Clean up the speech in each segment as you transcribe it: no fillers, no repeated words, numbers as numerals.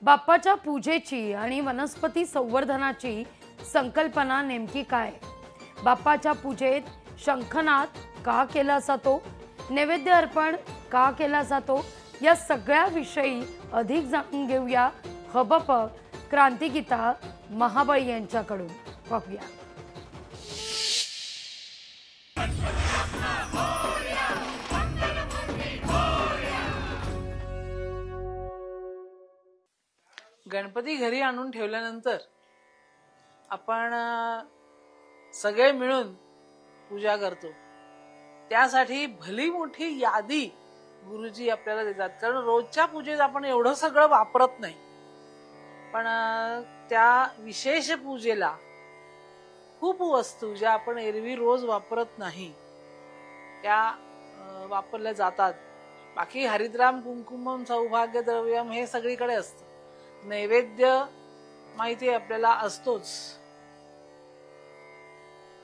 बाप्पाच्या पूजेची आणि वनस्पती संवर्धनाची संकल्पना नेमकी काय? बाप्पाच्या पूजेत शंखनाद का केला जातो? नैवेद्य अर्पण का केला जातो? या सगळ्या विषयी अधिक जाणून घेऊया हबप क्रांतिगीता महाबळी यांच्याकडून. पाहूया. गणपती घरी आणून ठेवल्यानंतर आपण सगळे मिळून पूजा करतो. त्यासाठी भली मोठी यादी गुरुजी आपल्याला देतात, कारण रोजच्या पूजेत आपण एवढं सगळं वापरत नाही. पण त्या विशेष पूजेला खूप वस्तू ज्या आपण एरवी रोज वापरत नाही त्या वापरल्या जातात. बाकी हरिद्राम कुंकुमम सौभाग्य द्रव्यम हे सगळीकडे असतं. नैवेद्य माहिती आपल्याला असतोच.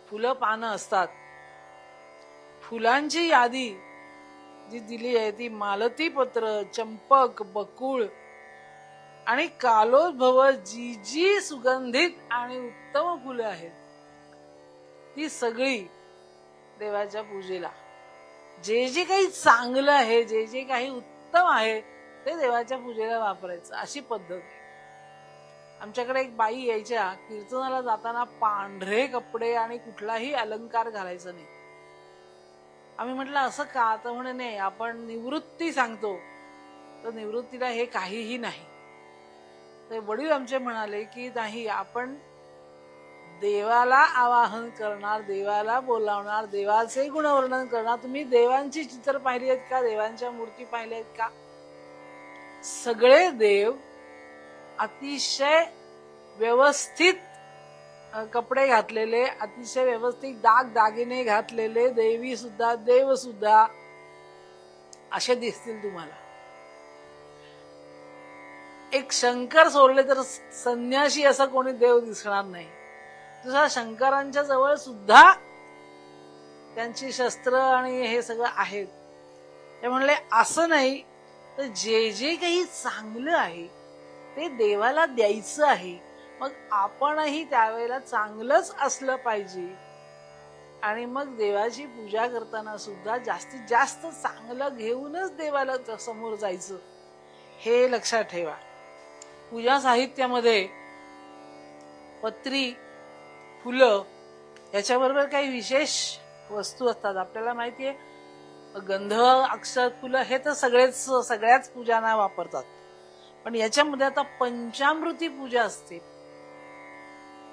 फुलं पानं असतात. फुलांची यादी जी दिली आहे ती मालती पत्र, चंपक, बकुळ आणि कालोद्भव जी जी सुगंधित आणि उत्तम फुले आहेत ती सगळी देवाच्या पूजेला, जे जे काही चांगलं आहे, जे जे काही उत्तम आहे ते देवाच्या पूजेला वापरायचं, अशी पद्धत. आमच्याकडे एक बाई यायच्या, कीर्तनाला जाताना पांढरे कपडे आणि कुठलाही अलंकार घालायचा नाही. आम्ही म्हटलं असं का? तर म्हणे नाही, आपण निवृत्ती सांगतो, तर निवृत्तीला हे काहीही नाही. तर वडील आमचे म्हणाले की नाही, आपण देवाला आवाहन करणार, देवाला बोलावणार, देवाचे गुणवर्णन करणार. तुम्ही देवांची चित्र पाहिली आहेत का? देवांच्या मूर्ती पाहिल्या आहेत का? सगळे देव अतिशय व्यवस्थित कपडे घातलेले, अतिशय व्यवस्थित दाग दागिने घातलेले, देवी सुद्धा, देव सुद्धा असे दिसतील तुम्हाला. एक शंकर सोडले तर संन्यासी असं कोणी देव दिसणार नाही. तसा शंकरांच्या जवळ सुद्धा त्यांची शस्त्र आणि हे सगळं आहेत. ते म्हणले असं नाही, तर जे जे काही चांगलं आहे ते देवाला द्यायचं आहे. मग आपणही त्यावेळेला चांगलंच असलं पाहिजे. आणि मग देवाची पूजा करताना सुद्धा जास्तीत जास्त चांगलं घेऊनच देवाला समोर जायचं, हे लक्षात ठेवा. पूजा साहित्यामध्ये पत्री, फुलं याच्याबरोबर काही विशेष वस्तू असतात. आपल्याला माहितीये गंध, अक्षर, फुलं हे तर सगळ्याच पूजांना वापरतात. पण याच्यामध्ये आता पंचामृती पूजा असते.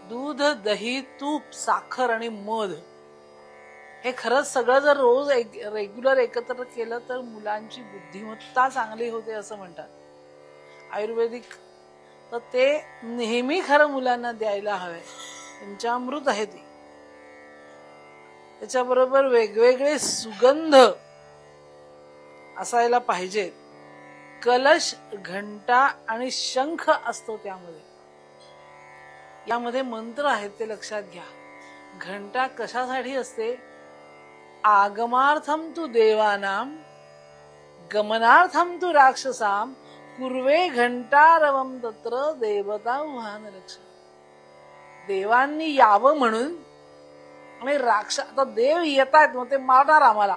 दूध, दही, तूप, साखर आणि मध हे खरंच सगळं जर रोज रेग्युलर एकत्र केलं तर मुलांची बुद्धिमत्ता चांगली होते असं म्हणतात आयुर्वेदिक. तर ते नेहमी खरं मुलांना द्यायला हवंय. पंचामृत आहे ते. त्याच्याबरोबर वेगवेगळे सुगंध असायला पाहिजेत. कलश, घंटा आणि शंख असतो त्यामध्ये. यामध्ये मंत्र आहेत ते लक्षात घ्या. घंटा कशासाठी असते? आगमार्थम तु देवानाम, गमनार्थम तु राक्षसाम, कुर्वे घंटारवम तत्र देवता वाहन रक्ष. देवांनी यावं म्हणून आणि आता देव येत आहेत मग ते मारणार आम्हाला,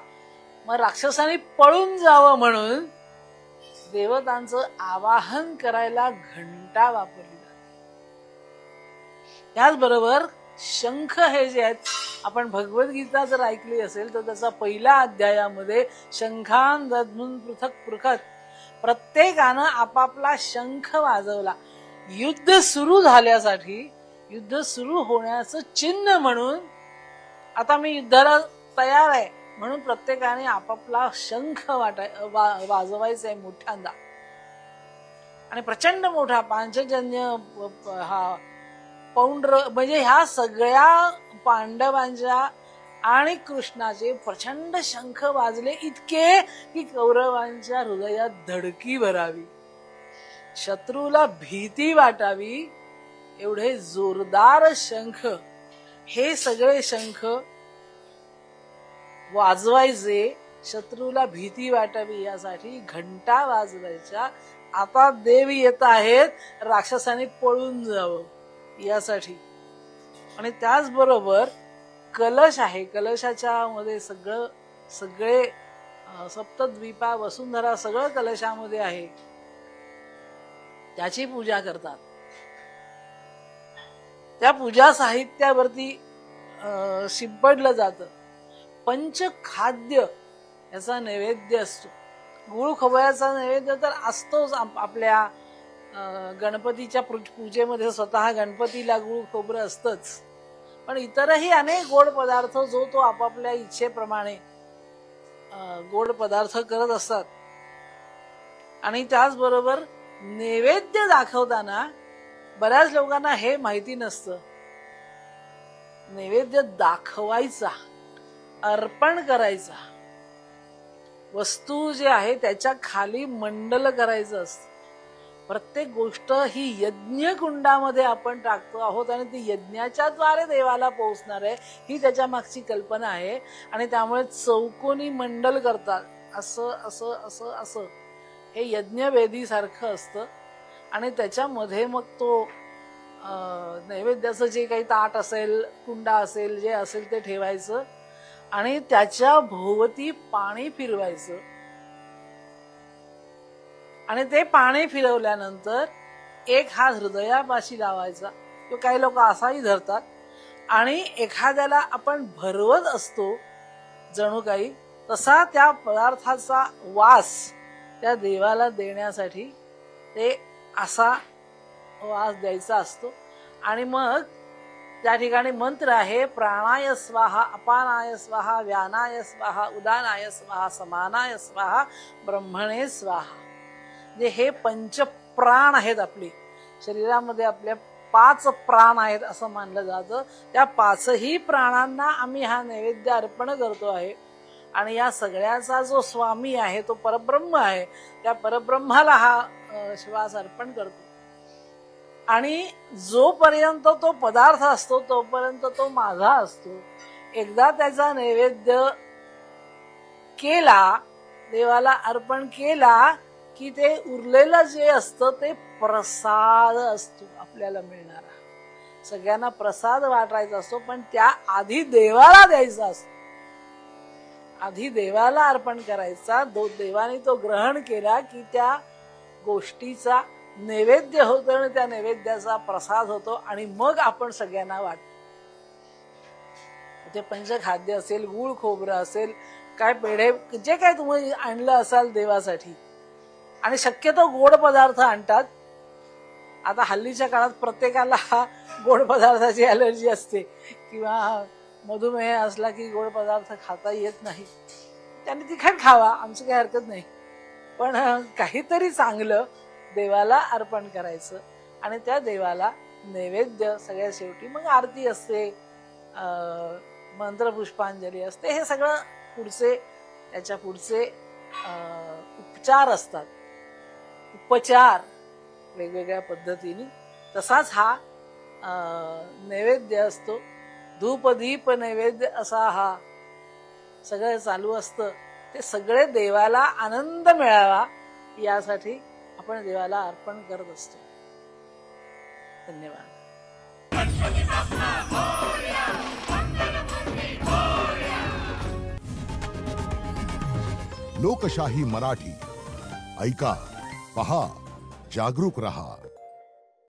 मग राक्षसांनी पळून जावं म्हणून देवतांचं आवाहन करायला घंटा वापरली जाते. त्याचबरोबर शंख हे जे आहेत, आपण भगवद्गीता जर ऐकली असेल तर त्याचा पहिल्या अध्यायामध्ये शंखान दद्मून पृथक पृथक प्रत्येकानं आपापला शंख वाजवला. युद्ध सुरू झाल्यासाठी, युद्ध सुरू होण्याचं चिन्ह म्हणून आता मी युद्धाला तयार आहे म्हणून प्रत्येकाने आपापला शंख वाजवायचा आहे मोठ्यांदा. आणि प्रचंड मोठा पांचजन्य हा पौंड्र म्हणजे ह्या सगळ्या पांडवांच्या आणि कृष्णाचे प्रचंड शंख वाजले, इतके की कौरवांच्या हृदयात धडकी भरावी, शत्रूला भीती वाटावी, एवढे जोरदार शंख. हे सगळे शंख वाजवायचे, शत्रूला भीती वाटावी यासाठी घंटा वाजवायच्या. आता देव येत आहेत, राक्षसांनी पळून जावं यासाठी. आणि त्याचबरोबर कलश आहे, कलशाच्या मध्ये सगळे सप्तद्वीपा वसुंधरा सगळं कलशामध्ये आहे, त्याची पूजा करतात. त्या पूजा साहित्यावरती शिंपडलं जातं. पंचखाद्य याचा नैवेद्य असतो. गुळ खोबऱ्याचा नैवेद्य तर असतोच आपल्या गणपतीच्या पूजेमध्ये. स्वतः गणपतीला गुळ खोबरं असतंच, पण इतरही अनेक गोड पदार्थ जो तो आपापल्या इच्छेप्रमाणे गोड पदार्थ करत असतात. आणि त्याचबरोबर नैवेद्य दाखवताना बऱ्याच लोकांना हे माहिती नसतं, नैवेद्य दाखवायचा, अर्पण करायचा, वस्तू जे आहे त्याच्या खाली मंडल करायचं असतं. प्रत्येक गोष्ट ही यज्ञ कुंडामध्ये आपण टाकतो आहोत आणि ती यज्ञाच्या द्वारे देवाला पोहोचणार आहे, ही त्याच्या मागची कल्पना आहे. आणि त्यामुळे चौकोनी मंडल करतात, असं असं असं असं, हे यज्ञवेदी सारखं असतं. आणि त्याच्यामध्ये मग तो नैवेद्याचं जे काही ताट असेल, कुंडा असेल, जे असेल ते ठेवायचं आणि त्याच्या भोवती पाणी फिरवायचं. आणि ते पाणी फिरवल्यानंतर एक हात हृदयापाशी लावायचा, तो काही लोक असाही धरतात. आणि एखाद्याला आपण भरवत असतो जणू काही, तसा त्या पदार्थाचा वास त्या देवाला देण्यासाठी ते असा वास द्यायचा असतो. आणि मग त्या ठिकाणी मंत्र आहे, प्राणाय स्वाहा, अपानाय स्वाहा, व्यानाय स्वाहा, उदानाय स्वाहा, समानाय स्वाहा, ब्रह्मणे स्वाहा. जे हे पंचप्राण आहेत, आपले शरीरामध्ये आपल्या 5 प्राण आहेत असं मानलं जातं. त्या 5ही प्राणांना आम्ही हा नैवेद्य अर्पण करतो आहे. आणि या सगळ्याचा जो स्वामी आहे तो परब्रह्म आहे, त्या परब्रह्माला हा श्वास अर्पण करतो. आणि जोपर्यंत तो पदार्थ असतो तोपर्यंत तो माझा असतो. एकदा त्याचा नैवेद्य केला, देवाला अर्पण केला की ते उरलेलं जे असतं ते प्रसाद असतो आपल्याला मिळणारा. सगळ्यांना प्रसाद वाटायचा असतो, पण त्या आधी देवाला द्यायचा असतो. आधी देवाला अर्पण करायचा. देवाने तो ग्रहण केला की त्या गोष्टीचा नैवेद्य होतो आणि त्या नैवेद्याचा प्रसाद होतो. आणि मग आपण सगळ्यांना वाटतो. ते पंचखाद्य असेल, गुळ खोबरं असेल, काय पेढे, जे काय तुम्ही आणलं असाल देवासाठी. आणि शक्यतो गोड पदार्थ आणतात. आता हल्लीच्या काळात प्रत्येकाला गोड पदार्थाची ॲलर्जी असते किंवा मधुमेह असला की गोड पदार्थ खाता येत नाही. त्यांनी तिखट खावा, आमची काही हरकत नाही, पण काहीतरी चांगलं देवाला अर्पण करायचं. आणि त्या देवाला नैवेद्य सगळ्यात शेवटी मग आरती असते, मंत्रपुष्पांजली असते, हे सगळं त्याच्या पुढचे उपचार असतात. उपचार वेगवेगळ्या पद्धतीने. तसाच हा नैवेद्य असतो. धूप दीप नैवेद्य असा हा सगळं चालू असतं. ते सगळे देवाला आनंद मिळावा यासाठी आपण देवाला अर्पण करत असतो. धन्यवाद. लोकशाही मराठी ऐका, पहा, जागरूक रहा.